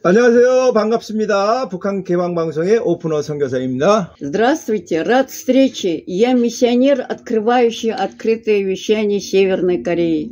안녕하세요. 반갑습니다. 북한 개방방송의 오픈어 선교사입니다. Здравствуйте, рад встрече. Я миссионер, открывающий открытые вещания Северной Кореи.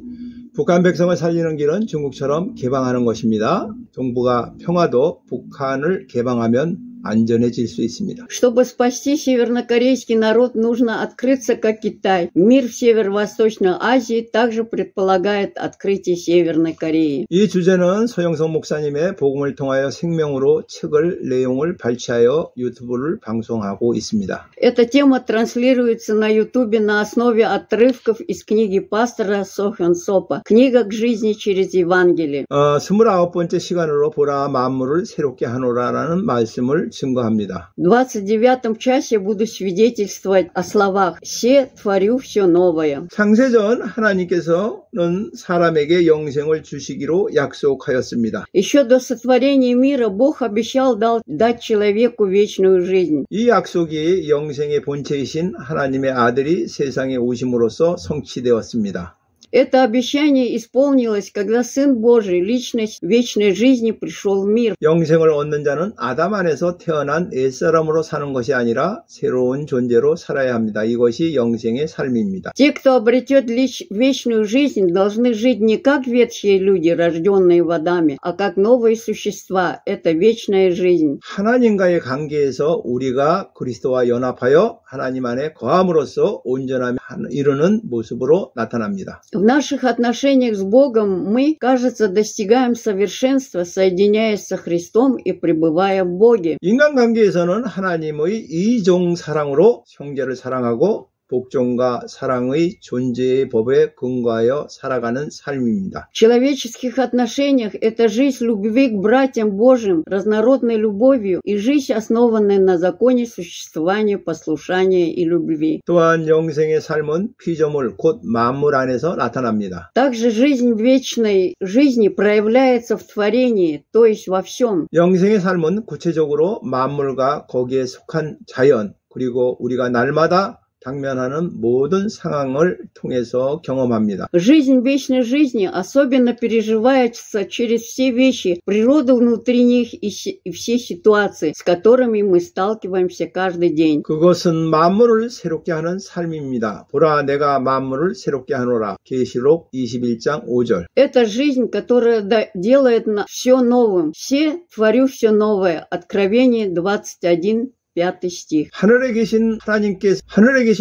북한 백성을 살리는 길은 중국처럼 개방하는 것입니다. 정부가 평화도 북한을 개방하면 안전해질 수 있습니다. Чтобы спасти севернокорейский народ, нужно открыться, как Китай. Мир в Северо-Восточной Азии также предполагает открытие Северной Кореи. 이 주제는 소영성 목사님의 복음을 통하여 생명으로 책을 내용을 발췌하여 유튜브를 방송하고 있습니다. Эта тема транслируется на Ютубе на основе отрывков из книги пастора Со Хён Сопа «Книга к жизни через Евангелие». 29번째 시간으로 보라 만물을 새롭게 하노라라는 말씀을 증거합니다. В 29 часе буду свидетельствовать о словах «Се творю все новое». 창세전 하나님께서는 사람에게 영생을 주시기로 약속하였습니다. Еще до сотворения мира Бог обещал дать человеку вечную жизнь. 이 약속이 영생의 본체이신 하나님의 아들이 세상에 오심으로써 성취되었습니다. Это обещание исполнилось, когда Сын Божий, личность вечной жизни, пришел в мир. 영생을 얻는 자는 아담 안에서 태어난 옛사람으로 사는 것이 아니라 새로운 존재로 살아야 합니다. 이것이 영생의 삶입니다. Те, кто обретет вечную жизнь, должны жить не как ветхие люди, рожденные в Адаме, а как новые существа. Это вечная жизнь. 하나님과의 관계에서 우리가 그리스도와 연합하여 하나님 안에 거함으로써 온전함에 이르는 모습으로 나타납니다. В наших отношениях с Богом мы, кажется, достигаем совершенства, соединяясь со Христом и пребывая в Боге. 인간관계에서는 하나님의 이종 사랑으로 형제를 사랑하고 복종과 사랑의 존재의 법에 근거하여 살아가는 삶입니다. В человеческих отношениях это жизнь любви к братьям Божьим, разнородной любовью и жизнь, основанная на законе существования, послушания и любви. 또한 영생의 삶은 피조물 곧 만물 안에서 나타납니다. Также жизнь вечной жизни проявляется в творении, то есть во всем. 영생의 삶은 구체적으로 만물과 거기에 속한 자연 그리고 우리가 날마다 당면하는 모든 상황을 통해서 경험합니다. Жизнь вечной жизни особенно переживается через все вещи, природу внутри них и все ситуации, с которыми мы сталкиваемся каждый день. 그것은 만물을 새롭게 하는 삶입니다. 보라 내가 만물을 새롭게 하노라. 계시록 21장 5절. Это жизнь, которая делает все новым. Все творю все новое. Откровение 21. 5 стих. 하늘에 계신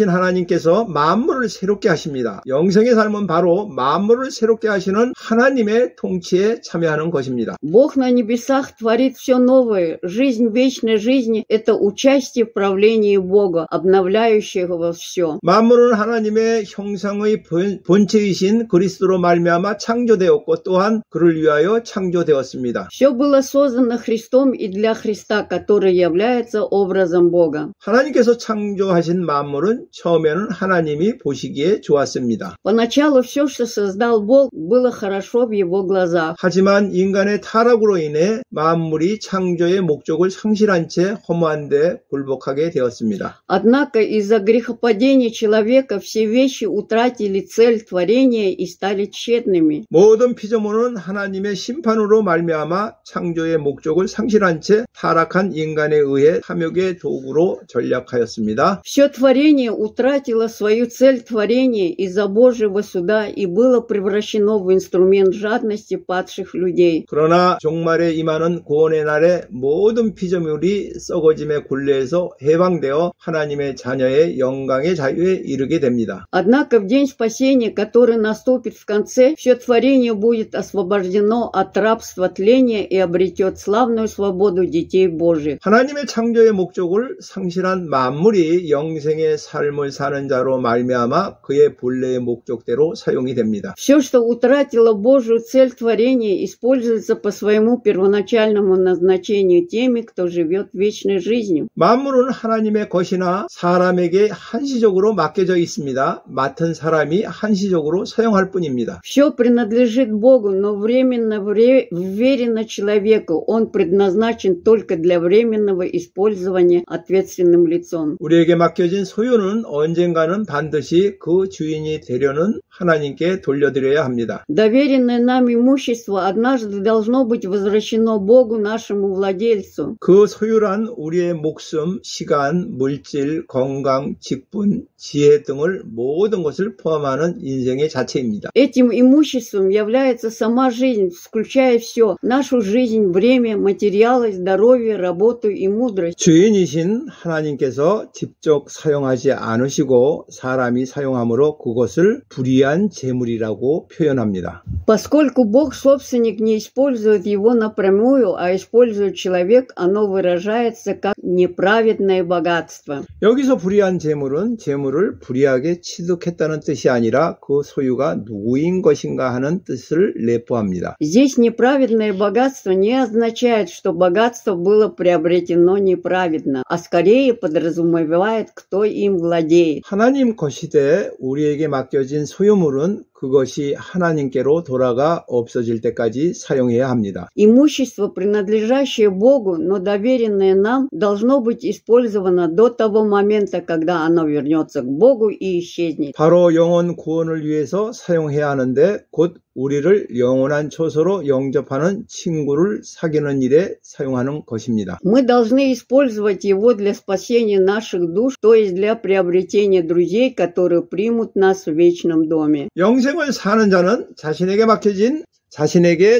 하나님께서 만물을 새롭게 하십니다. 영생의 삶은 바로 만물을 새롭게 하시는 하나님의 통치에 참여하는 것입니다. Бог на небесах творит все новое. Жизнь вечной жизни – это участие в правлении Бога, обновляющего все. 만물은 하나님의 형상의 본체이신 그리스도로 말미암아 창조되었고 또한 그를 위하여 창조되었습니다. Все было создано Христом и для Христа, который является образом Бога. 하나님께서 창조하신 만물은 처음에는 하나님이 보시기에 좋았습니다. Поначалу все, что создал Бог, было хорошо в Его глазах. 하지만 인간의 타락으로 인해 만물이 창조의 목적을 상실한 채 허무한 데 굴복하게 되었습니다. Однако из-за грехопадения человека все вещи утратили цель творения и стали тщетными. 모든 피조물은 하나님의 심판으로 말미암아 창조의 목적을 상실한 채 타락한 인간에 의해 탐욕의 도구로 전락하였습니다. Все творение утратило свою цель творения из-за Божьего суда и было превращено в инструмент жадности падших людей. 그러나 종말에 임하는 구원의 날에 모든 피조물이 썩어짐의 굴레에서 해방되어 하나님의 자녀의 영광의 자유에 이르게 됩니다. Однако в день спасения, который наступит в конце, все творение будет освобождено от рабства тления и обретет славную свободу детей Божьих. 하나님의 창조의 목적을 상실한 만물이 영생의 삶을 사는 자로 말미암아 그의 본래의 목적대로 사용이 됩니다. Все, что утратило Божью цель творения, используется по своему первоначальному назначению теми, кто живет вечной жизнью. 만물은 하나님의 것이나 사람에게 한시적으로 맡겨져 있습니다. 맡은 사람이 한시적으로 사용할 뿐입니다. Все принадлежит Богу, но временно вверено человеку. Он предназначен только для временного использования сегодня ответственным лицом. 우리에게 맡겨진 소유는 언젠가는 반드시 그 주인이 되려는 하나님께 돌려드려야 합니다. Доверенное нам имущество однажды должно быть возвращено Богу, нашему владельцу. 그 소유란 우리의 목숨, 시간, 물질, 건강, 직분, 지혜 등을 모든 것을 포함하는 인생의 자체입니다. Этим имуществом является сама жизнь, включая все: нашу жизнь, время, материалы, здоровье, работу и мудрость. 주인이신 하나님께서 직접 사용하지 않으시고 사람이 사용함으로 그것을 불의한 재물이라고 표현합니다. Поскольку Бог, собственник, не использует его напрямую, а использует человек, оно выражается как неправедное богатство. 여기서 불의한 재물은 재물을 불의하게 취득했다는 뜻이 아니라 그 소유가 누구인 것인가 하는 뜻을 내포합니다. Здесь неправедное богатство не означает, что богатство было приобретено неправедно, а скорее подразумевает, кто им владеет. 하나님 것이되 우리에게 맡겨진 소유물은 그것이 하나님께로 돌아가 없어질 때까지 사용해야 합니다. Имущество, принадлежащее Богу, но доверенное нам, должно быть использовано до того момента, когда оно вернется к Богу и исчезнет. 바로 영혼 구원을 위해서 사용해야 하는데 곧 우리를 영원한 처소로 영접하는 친구를 사귀는 일에 사용하는 것입니다. Мы должны использовать его для спасения наших душ, то есть для приобретения друзей, которые примут нас в вечном доме. 영생을 사는 자는 자신에게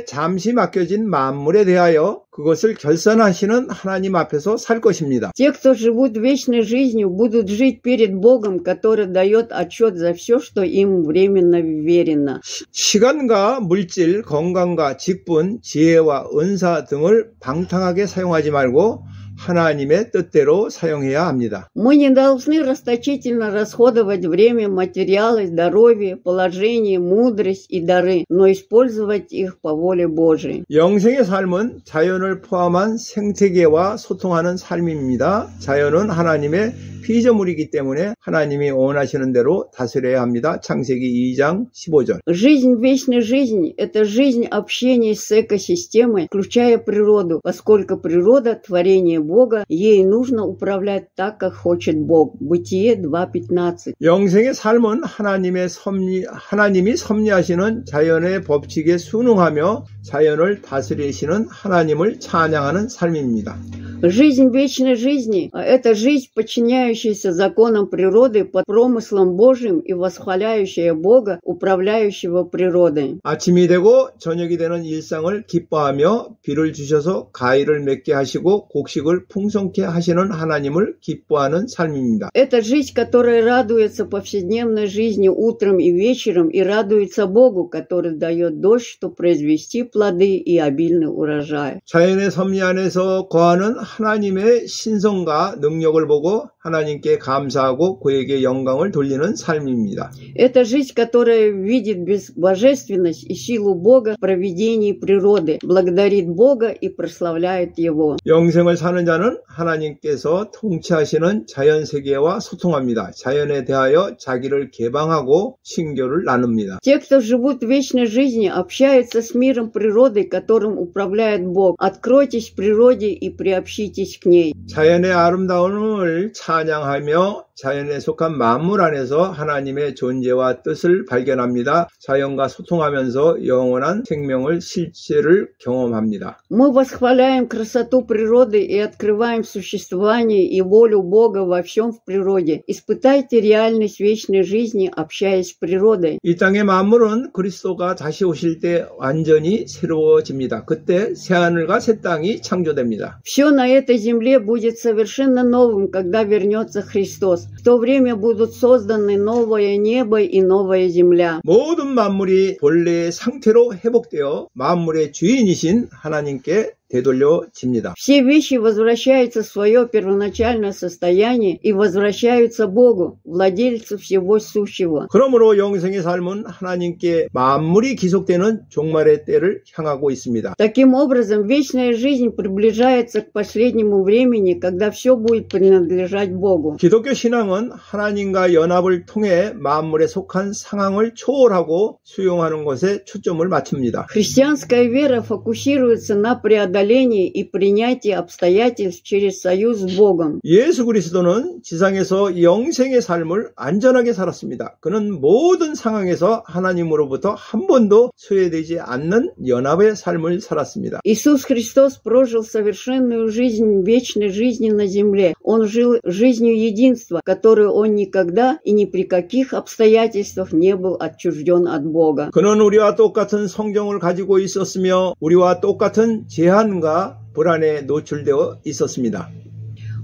잠시 맡겨진 만물에 대하여 그것을 결산하시는 하나님 앞에서 살 것입니다. Те, кто живут вечной жизнью, будут жить перед Богом, который дает отчет за все, что им временно верено. 시간과 물질, 건강과 직분, 지혜와 은사 등을 방탕하게 사용하지 말고 하나님의 뜻대로 사용해야 합니다. Мы не должны расточительно расходовать время, материалы, здоровье, положение, мудрость и дары, но использовать их по воле Божией. 영생의 삶은 자연을 포함한 생태계와 소통하는 삶입니다. 자연은 하나님의 피조물이기 때문에 하나님이 원하시는 대로 다스려야 합니다. 창세기 2장 15절. Жизнь вечной жизни – это жизнь общения с экосистемой, включая природу, поскольку природа – творение Бога, ей нужно управлять так, как хочет Бог. Бытие 2:15. 영생의 삶은 하나님이 섭리하시는 자연의 법칙에 순응하며 자연을 다스리시는 하나님을 찬양하는 삶입니다. Жизнь вечной жизни – это жизнь, подчиняющаяся законам природы под промыслом Божьим и восхваляющая Бога, управляющего природой. 아침이 되고 저녁이 되는 일상을 기뻐하며 비를 주셔서 가위를 맺게 하시고 곡식을 풍성케 하시는 하나님을 기뻐하는 삶입니다. Это жизнь, которая радуется повседневной жизни утром и вечером и радуется Богу, который дает дождь, чтобы произвести плоды и обильный урожай. 자연의 섭리 안에서 거하는 하나님의 신성과 능력을 보고 하나님께 감사하고 그에게 영광을 돌리는 삶입니다. Это жизнь, которая видит божественность и силу Бога в провидении природы, благодарит Бога и прославляет Его. 영생을 사는 자는 하나님께서 통치하시는 자연 세계와 소통합니다. 자연에 대하여 자기를 개방하고 친교를 나눕니다. Те, кто живут в вечной жизни, общаются с миром природы, которым управляет Бог. Откройтесь природе и приобщитесь к ней. 자연의 아름다움을 찬양하며 자연에 속한 만물 안에서 하나님의 존재와 뜻을 발견합니다. 자연과 소통하면서 영원한 생명을 실체를 경험합니다. Мы восхваляем красоту природы и открываем существование и волю Бога во всем в природе. Испытайте реальность вечной жизни, общаясь с природой. 이 땅의 만물은 그리스도가 다시 오실 때 완전히 새로워집니다. 그때 새하늘과 새 땅이 창조됩니다. Все на этой земле будет совершенно новым, когда вернется Христос. В то время будут созданы новое небо и новая земля. 모든 만물이 본래의 상태로 회복되어 만물의 주인이신 하나님께 되돌려집니다. Все вещи возвращаются в свое первоначальное состояние и возвращаются Богу, владельцу всего сущего. 그러므로 영생의 삶은 하나님께 만물이 기속되는 종말의 때를 향하고 있습니다. Таким образом, вечная жизнь приближается к последнему времени, когда все будет принадлежать Богу. 기독교 신앙은 하나님과 연합을 통해 만물에 속한 상황을 초월하고 수용하는 것에 초점을 맞춥니다. Христианская вера фокусируется на преодолении преодоления и принятия обстоятельств через союз с Богом. 예수 그리스도는 지상에서 영생의 삶을 안전하게 살았습니다. 그는 모든 상황에서 하나님으로부터 한 번도 소외되지 않는 연합의 삶을 살았습니다. Иисус Христос прожил совершенную жизнь вечной жизни на земле. Он жил жизнью единства, которую он никогда и ни при каких обстоятельствах не был отчужден от Бога. 그는 우리와 똑같은 성경을 가지고 있었으며 우리와 똑같은 제한과 불안에 노출되어 있었습니다.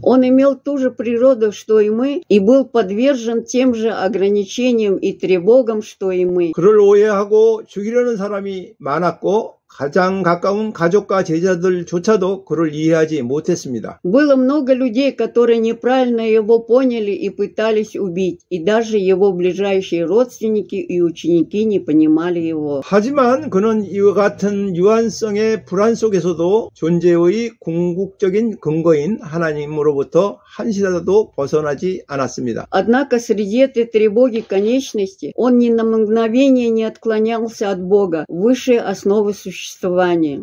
Он имел ту же природу, что и мы, и был подвержен тем же ограничениям и тревогам, что и мы. 그를 오해하고 죽이려는 사람이 많았고 가장 가까운 가족과 제자들조차도 그를 이해하지 못했습니다. Было много людей, которые неправильно его поняли и пытались убить, и даже его ближайшие родственники и ученики не понимали его. 하지만 그는 이와 같은 유한성의 불안 속에서도 존재의 궁극적인 근거인 하나님으로부터 한시라도 벗어나지 않았습니다. Однако среди этой тревоги конечности он ни на мгновение не отклонялся от Бога, высшей основы существования.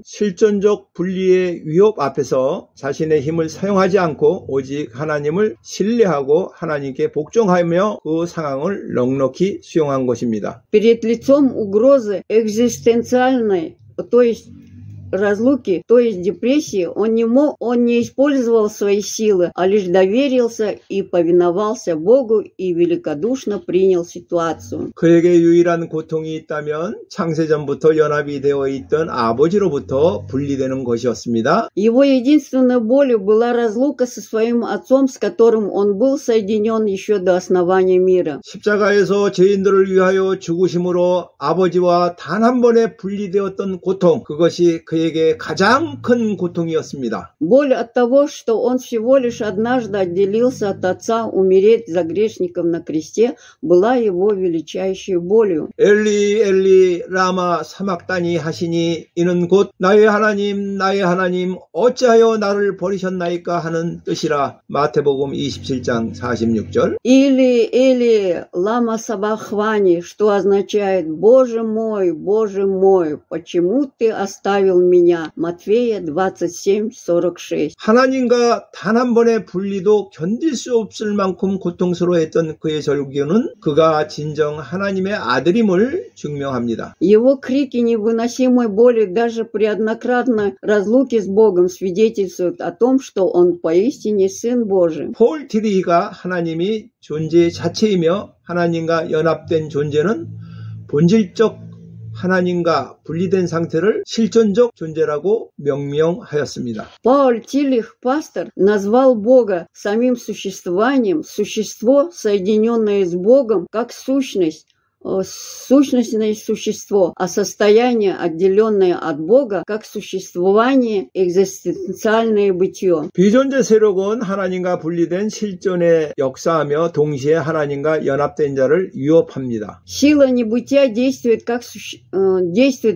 실존적 분리의 위협 앞에서 자신의 힘을 사용하지 않고 오직 하나님을 신뢰하고 하나님께 복종하며 그 상황을 넉넉히 수용한 것입니다. Перед лицом угрозы экзистенциальной, то есть разлуки, то есть депрессии, он не использовал свои силы, а лишь доверился и повиновался Богу и великодушно принял ситуацию. 그에게 유일한 고통이 있다면 창세전부터 연합이 되어 있던 아버지로부터 분리되는 것이었습니다. Его единственной болью была разлука со своим отцом, с которым он был соединен еще до основания мира. 십자가에서 죄인들을 위하여 죽으심으로 아버지와 단 한 번에 분리되었던 고통, 그것이 그에게 가장 큰 고통이었습니다. Боль от того, что он всего лишь однажды отделился от отца, умереть за грешников на кресте, была его величайшей болью. 엘리 엘리 라마 사막다니 하시니 이는 곧 나의 하나님 어찌하여 나를 버리셨나이까 하는 뜻이라. 마태복음 27장 46절. Или Эли лама сабахвани, что означает Боже мой, почему ты оставил меня? Матфея 27:46. 하나님과 단 한 번의 분리도 견딜 수 없을 만큼 고통스러워했던 그의 절규는 그가 진정 하나님의 아들임을 증명합니다. Его крики невыносимой боли даже при однократной разлуке с Богом свидетельствуют о том, что он поистине Сын Божий. 폴 티리히가 하나님이 존재 자체이며 하나님과 연합된 존재는 본질적 하나님과 분리된 상태를 실존적 존재라고 명명하였습니다. Пауль Тилих, пастор, назвал Бога самим существованием, существо, соединенное с Богом, как сущностное существо, а состояние, отделенное от Бога, как существование, экзистенциальное бытие. 비존재 세력은 하나님과 분리된 실존에 역사하며 동시에 하나님과 연합된 자를 위협합니다. Сила небытия действует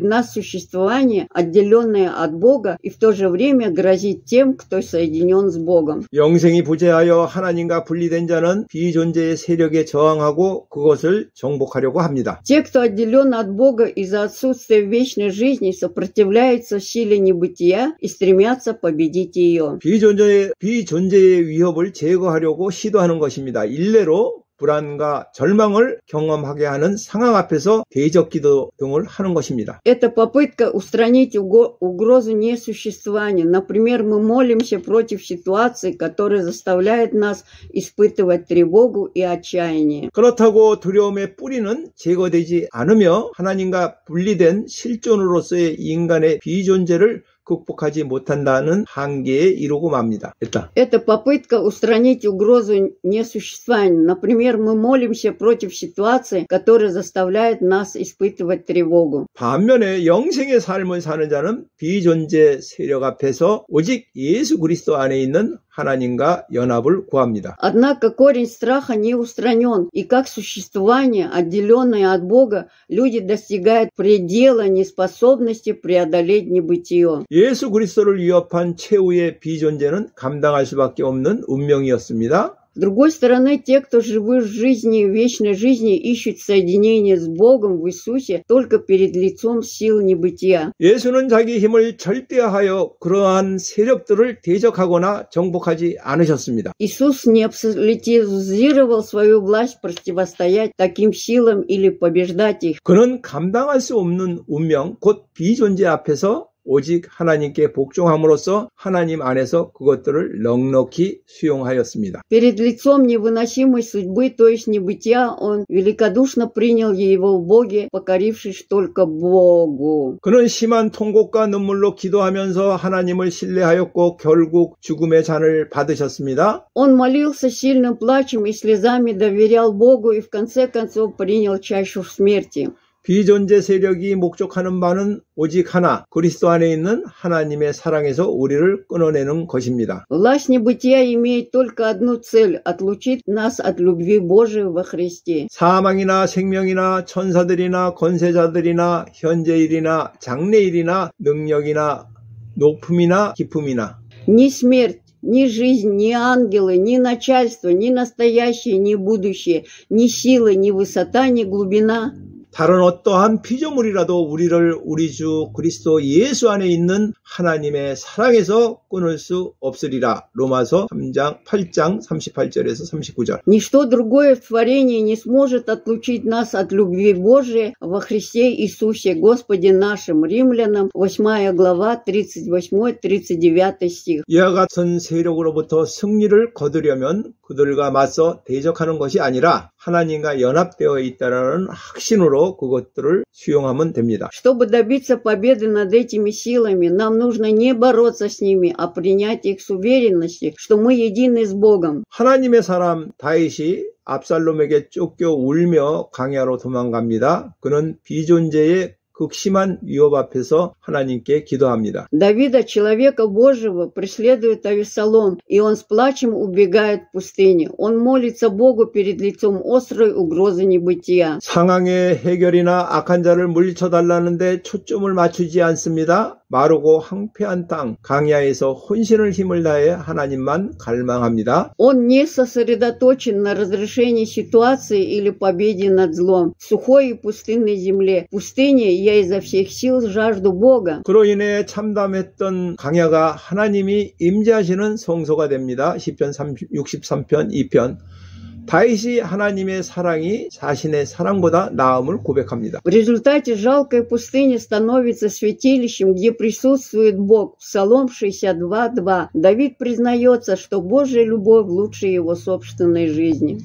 на существование, отделенное от Бога, и в то же время грозит тем, кто соединен с Богом. 영생이 부재하여 하나님과 분리된 자는 비존재의 세력에 저항하고 그것을 정복하려고 합니다. Те, кто отделен от Бога из-за отсутствия вечной жизни, сопротивляются силе небытия и стремятся победить ее. 비존재의 위협을 제거하려고 시도하는 것입니다. 일례로 불안과 절망을 경험하게 하는 상황 앞에서 대적 기도 등을 하는 것입니다. Это попытка устранить угрозу несуществования. Например, мы молимся против ситуации, которая заставляет нас испытывать тревогу и отчаяние. 그렇다고 두려움의 뿌리는 제거되지 않으며 하나님과 분리된 실존으로서의 인간의 비존재를 극복하지 못한다는 한계에 이르고 맙니다. Это попытка устранить угрозу несуществования. Например, мы молимся против ситуации, которая заставляет нас испытывать тревогу. 반면에 영생의 삶을 사는 자는 비존재 세력 앞에서 오직 예수 그리스도 안에 있는 하나님과 연합을 구합니다. Однако корень страха не устранен, и как существование, отделенное от Бога, люди достигают предела неспособности преодолеть небытие. 예수 그리스도를 위협한 최후의 비존재는 감당할 수밖에 없는 운명이었습니다. С другой стороны, те, кто живут в жизни, вечной жизни, ищут соединение с Богом в Иисусе только перед лицом сил небытия. 예수는 자기 힘을 절대화하여 그러한 세력들을 대적하거나 정복하지 않으셨습니다. Иисус не абсолютизировал свою власть противостоять таким силам или побеждать их. 그는 감당할 수 없는 운명, 곧 비존재 앞에서 오직 하나님께 복종함으로써 하나님 안에서 그것들을 넉넉히 수용하였습니다. Перед лицом невыносимой судьбы, то есть небытия, он великодушно принял его в Боге, покорившись только Богу. 그는 심한 통곡과 눈물로 기도하면서 하나님을 신뢰하였고 결국 죽음의 잔을 받으셨습니다. Он молился сильным плачем и слезами, доверял Богу и в конце концов принял чашу смерти. 비존재 세력이 목적하는 바는 오직 하나, 그리스도 안에 있는 하나님의 사랑에서 우리를 끊어내는 것입니다. Власть небытия имеет только одну цель – отлучить нас от любви Божией во Христе. 사망이나 생명이나 천사들이나 권세자들이나 현재일이나 장래일이나 능력이나 높음이나 기쁨이나 Ни смерть, ни жизнь, ни ангелы, ни начальство, ни настоящее, ни будущее, ни сила, ни высота, ни глубина – 다른 어떠한 피조물이라도 우리를 우리 주 그리스도 예수 안에 있는 하나님의 사랑에서 끊을 수 없으리라. 로마서 3장 8장 38절에서 39절. Ничто другое в творении не сможет отлучить нас от любви Божией во Христе Иисусе, Господе нашим. Римлянам 8 глава 38-39 стих. 이와 같은 세력으로부터 승리를 거두려면 그들과 맞서 대적하는 것이 아니라 하나님과 연합되어 있다는 확신으로 그것들을 수용하면 됩니다. Чтобы добиться победы над этими силами, нам нужно не бороться с ними, а принять их с уверенностью, что мы едины с Богом. 하나님의 사람 다윗이 압살롬에게 쫓겨 울며 광야로 도망갑니다. 그는 비존재의 극심한 위협 앞에서 하나님께 기도합니다. Давида, человека Божьего, преследует Авессалом, и он с плачем убегает в пустыне. Он молится Богу перед лицом острой угрозы небытия. 상황의 해결이나 악한 자를 물리쳐달라는데 초점을 맞추지 않습니다. 마르고 황폐한 땅, 광야에서 혼신을 힘을 다해 하나님만 갈망합니다. Он не сосредоточен на разрешении ситуации или победе над злом. В сухой и пустынной земле, в пустыне я изо всех сил жажду Бога. 그로 인해 참담했던 광야가 하나님이 임재하시는 성소가 됩니다. 시편 63편 2편. 다윗이 하나님의 사랑이 자신의 사랑보다 나음을 고백합니다. В результате жалкая пустыня становится святилищем, где присутствует Бог. Псалом 62:2. Давид признается, что Божья любовь лучше его собственной жизни.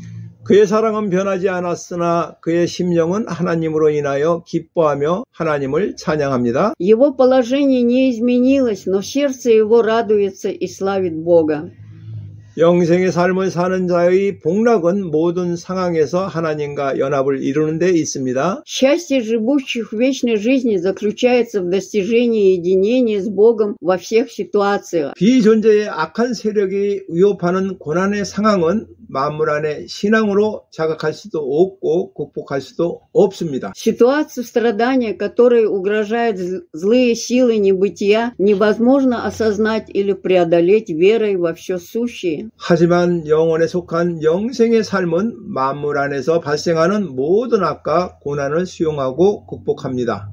그의 사랑은 변하지 않았으나 그의 심령은 하나님으로 인하여 기뻐하며 하나님을 찬양합니다. Его положение не изменилось, но сердце его радуется и славит Бога. 영생의 삶을 사는 자의 복락은 모든 상황에서 하나님과 연합을 이루는 데 있습니다. Счастье живущих в вечной жизни заключается в достижении единения с Богом во всех ситуациях. 비존재의 악한 세력이 위협하는 고난의 상황은 만물 안에 신앙으로 자각할 수도 없고 극복할 수도 없습니다. Ситуацию страдания, которые угрожают злые силы небытия, невозможно осознать или преодолеть верой во все сущее. 하지만 영혼에 속한 영생의 삶은 만물 안에서 발생하는 모든 악과 고난을 수용하고 극복합니다.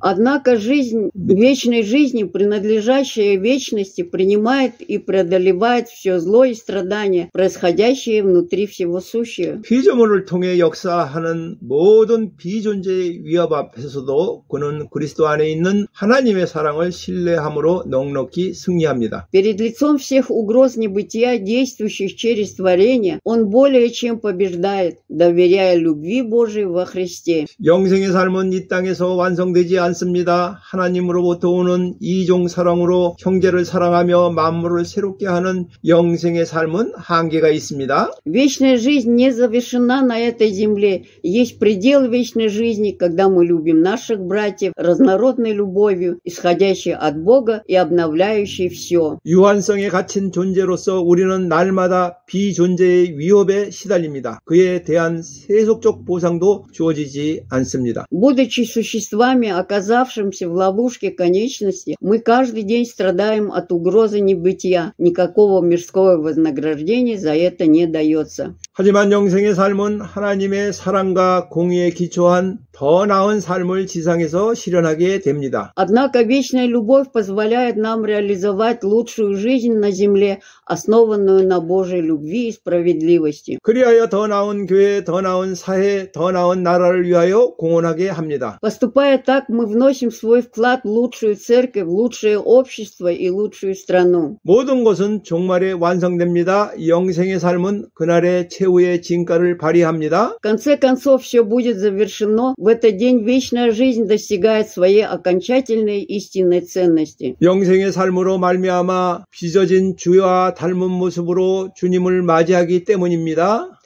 Однако жизнь вечной жизни, принадлежащая вечности, принимает и преодолевает все зло и страдания, происходящие внутри всего сущего. 피조물을 통해 역사하는 모든 비존재의 위협 앞에서도 그는 그리스도 안에 있는 하나님의 사랑을 신뢰함으로 넉넉히 승리합니다. Перед лицом всех угроз небытия, действующих через творение, он более чем побеждает, доверяя любви Божией во Христе. 영생의 삶은 이 땅에서 완성되지 않습니다. 하나님으로부터 오는 이종 사랑으로 형제를 사랑하며 만물을 새롭게 하는 영생의 삶은 한계가 있습니다. Вечная жизнь не завершена на этой земле. Есть предел вечной жизни, когда мы любим наших братьев разнородной любовью, исходящей от Бога и обновляющей все. 유한성에 갇힌 존재로서 우리는 날마다 비존재의 위협에 시달립니다. 그에 대한 세속적 보상도 주어지지 않습니다. Будучи существами, оказавшимися оказавшимся в ловушке конечности, мы каждый день страдаем от угрозы небытия. Никакого мирского вознаграждения за это не дается. 하지만 영생의 삶은 하나님의 사랑과 공의에 기초한 더 나은 삶을 지상에서 실현하게 됩니다. Однако вечная любовь позволяет нам реализовать лучшую жизнь на земле, основанную на Божьей любви и справедливости. 그리하여 더 나은 교회, 더 나은 사회, 더 나은 나라를 위하여 공헌하게 합니다. Поступая так, мы вносим свой вклад в лучшую церковь, в лучшее общество и лучшую страну. 모든 것은 종말에 완성됩니다. 영생의 삶은 그날의 최후의 진가를 발휘합니다. В конце концов, все будет завершено. В этот день вечная жизнь достигает своей окончательной истинной ценности. 영생의 삶으로 말미암아 빚어진 주와 닮은 모습으로 주님을 맞이하기 때문입니다.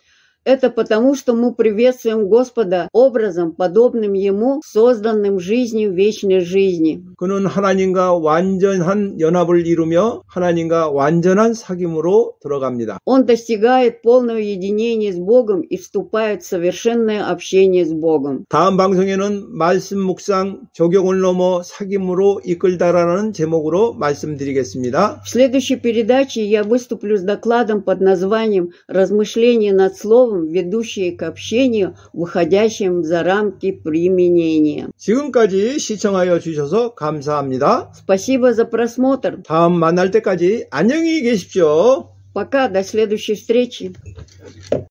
Это потому, что мы приветствуем Господа образом, подобным Ему, созданным жизнью вечной жизни. 그는 하나님과 완전한 연합을 이루며 하나님과 완전한 사귐으로 들어갑니다. Он достигает полного единения с Богом и вступает в совершенное общение с Богом. 다음 방송에는 말씀 묵상 적용을 넘어 사귐으로 이끌다라는 제목으로 말씀드리겠습니다. В следующей передаче я выступлю с докладом под названием «Размышления над словом, ведущие к общению, выходящим за рамки применения». 지금까지 시청하여 주셔서 감사합니다. Спасибо за просмотр. 다음 만날 때까지 안녕히 계십시오. Пока, до следующей встречи.